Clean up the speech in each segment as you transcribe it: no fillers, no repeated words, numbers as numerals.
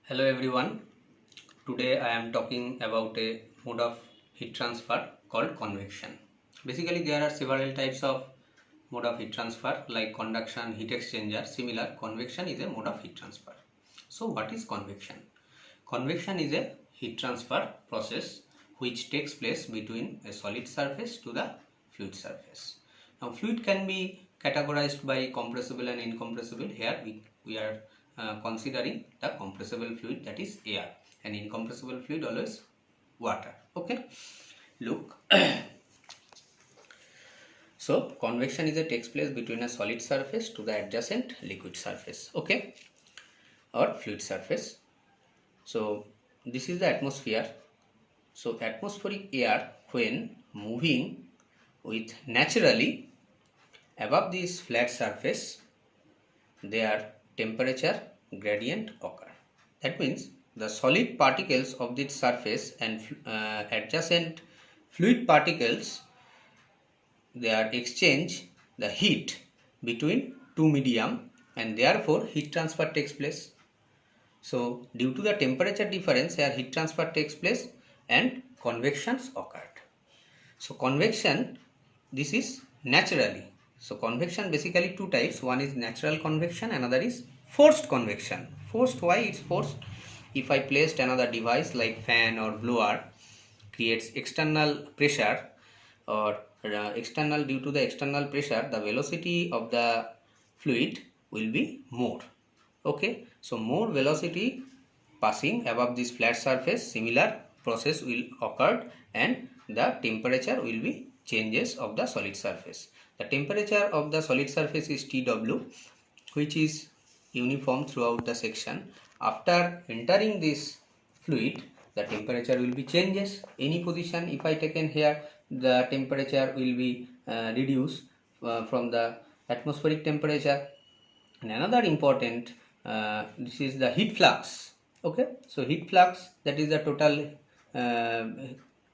Hello everyone. Today I am talking about a mode of heat transfer called convection. Basically there are several types of mode of heat transfer like conduction, heat exchanger. Similar, convection is a mode of heat transfer. So what is convection? Convection is a heat transfer process which takes place between a solid surface to the fluid surface. Now fluid can be categorized by compressible and incompressible. Here we are considering the compressible fluid, that is air, and incompressible fluid always water. Okay, look. So convection is a takes place between a solid surface to the adjacent liquid surface, okay, or fluid surface. So this is the atmosphere. So atmospheric air when moving with naturally above this flat surface, their temperature gradient occur. That means the solid particles of this surface and adjacent fluid particles, they are exchange the heat between two medium, and therefore heat transfer takes place. So due to the temperature difference here heat transfer takes place and convections occurred. So convection, this is naturally. So convection basically two types. One is natural convection, another is forced convection. Forced, why it's forced? If I placed another device like fan or blower, creates external pressure, or external, due to the external pressure the velocity of the fluid will be more. Okay, so more velocity passing above this flat surface, similar process will occur, and the temperature will be changes of the solid surface. The temperature of the solid surface is Tw, which is uniform throughout the section. After entering this fluid, the temperature will be changes. Any position if I taken here, the temperature will be reduced from the atmospheric temperature. And another important, this is the heat flux. Okay, so heat flux, that is the total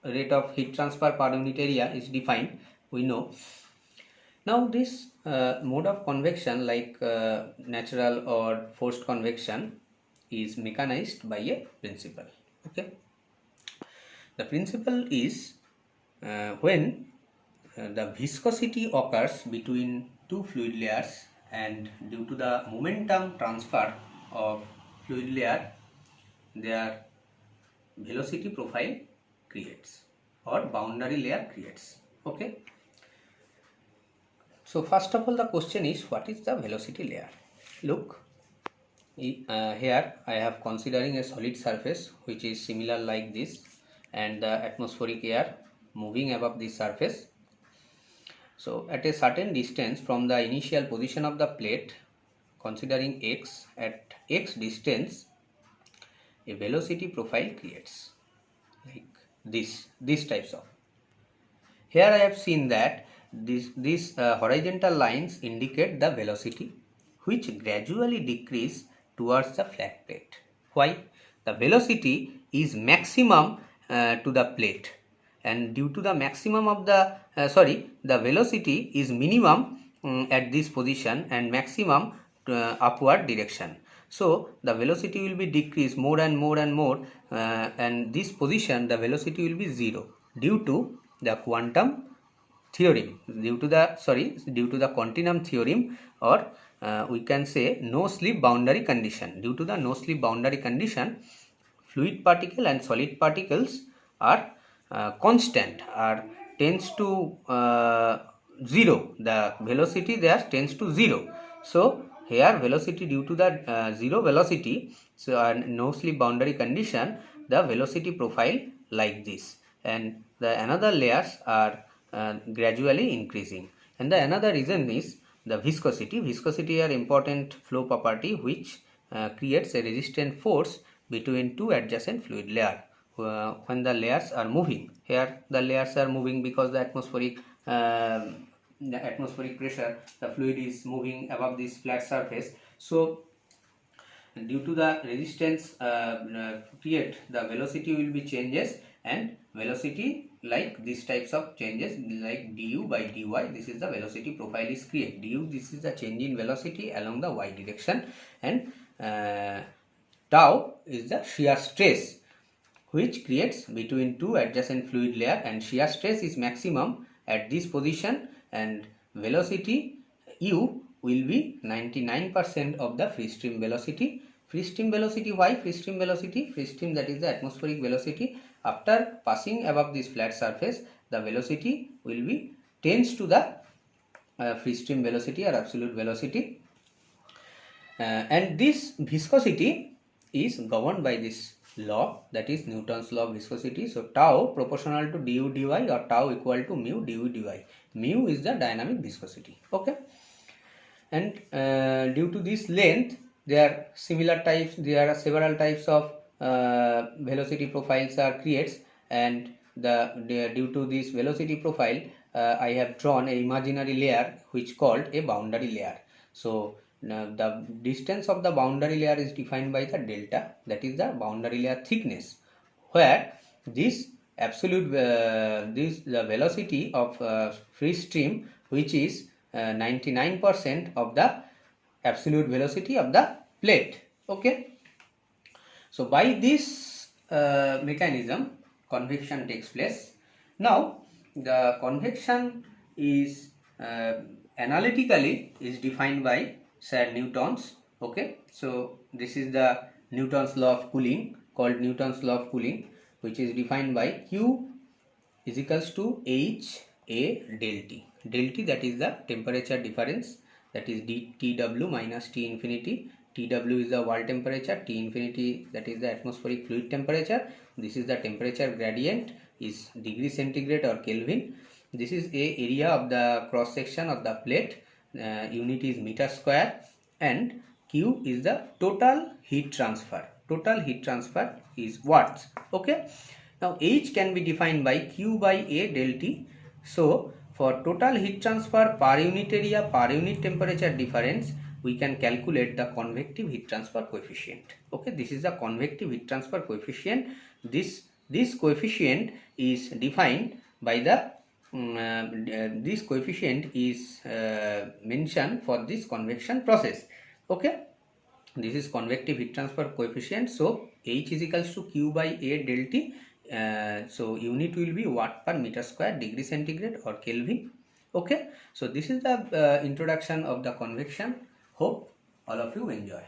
rate of heat transfer per unit area is defined, we know. Now this mode of convection like natural or forced convection is mechanized by a principle. Okay, the principle is when the viscosity occurs between two fluid layers, and due to the momentum transfer of fluid layer, their velocity profile creates, or boundary layer creates. Okay, so first of all the question is, what is the velocity layer? Look, here I have considering a solid surface which is similar like this, and the atmospheric air moving above this surface. So at a certain distance from the initial position of the plate, considering x, at x distance a velocity profile creates like this types of. Here I have seen that these horizontal lines indicate the velocity which gradually decrease towards the flat plate. Why? The velocity is maximum to the plate, and due to the maximum of the the velocity is minimum at this position and maximum upward direction. So the velocity will be decreased more and more and more, and this position the velocity will be 0 due to the quantum theorem, due to the continuum theorem, or we can say no slip boundary condition. Due to the no slip boundary condition, fluid particle and solid particles are constant, are tends to 0. The velocity there tends to 0. So here velocity, due to the 0 velocity, so no slip boundary condition, the velocity profile like this, and the another layers are gradually increasing. And the another reason is the viscosity. Viscosity are important flow property which creates a resistant force between two adjacent fluid layer when the layers are moving. Here the layers are moving because the atmospheric pressure, the fluid is moving above this flat surface. So due to the resistance create, the velocity will be changes, and velocity like these types of changes like du by dy, this is the velocity profile is create. Du, this is the change in velocity along the y direction, and tau, is the shear stress which creates between two adjacent fluid layer, and shear stress is maximum at this position, and velocity u will be 99% of the free stream velocity. Free stream velocity, why free stream velocity? Free stream, that is the atmospheric velocity. After passing above this flat surface, the velocity will be tends to the free stream velocity or absolute velocity, and this viscosity is governed by this law, that is Newton's law of viscosity. So tau proportional to du dy, or tau equal to mu du dy. Mu is the dynamic viscosity. Okay, and due to this length, there are several types of velocity profiles are creates, and due to this velocity profile, I have drawn a imaginary layer which called a boundary layer. So now the distance of the boundary layer is defined by the delta, that is the boundary layer thickness, where this absolute the velocity of free stream, which is 99% of the absolute velocity of the plate. Okay, so by this mechanism, convection takes place. Now the convection is analytically is defined by Sir Newton's. Okay, so this is the Newton's law of cooling, called Newton's law of cooling, which is defined by Q is equals to H A del T. Del T, that is the temperature difference, that is TW minus T infinity. TW is the wall temperature, T infinity, that is the atmospheric fluid temperature. This is the temperature gradient, is degree centigrade or Kelvin. This is a area of the cross section of the plate, unit is meter square, and Q is the total heat transfer. Total heat transfer is watts. Okay, now H can be defined by Q by A del T. So for total heat transfer per unit area per unit temperature difference, we can calculate the convective heat transfer coefficient. Okay, this is the convective heat transfer coefficient. This coefficient is defined by the this coefficient is mentioned for this convection process. Okay, this is convective heat transfer coefficient. So H is equals to Q by A del T. So unit will be watt per meter square, degree centigrade or Kelvin. Okay, so this is the introduction of the convection. Hope all of you enjoy.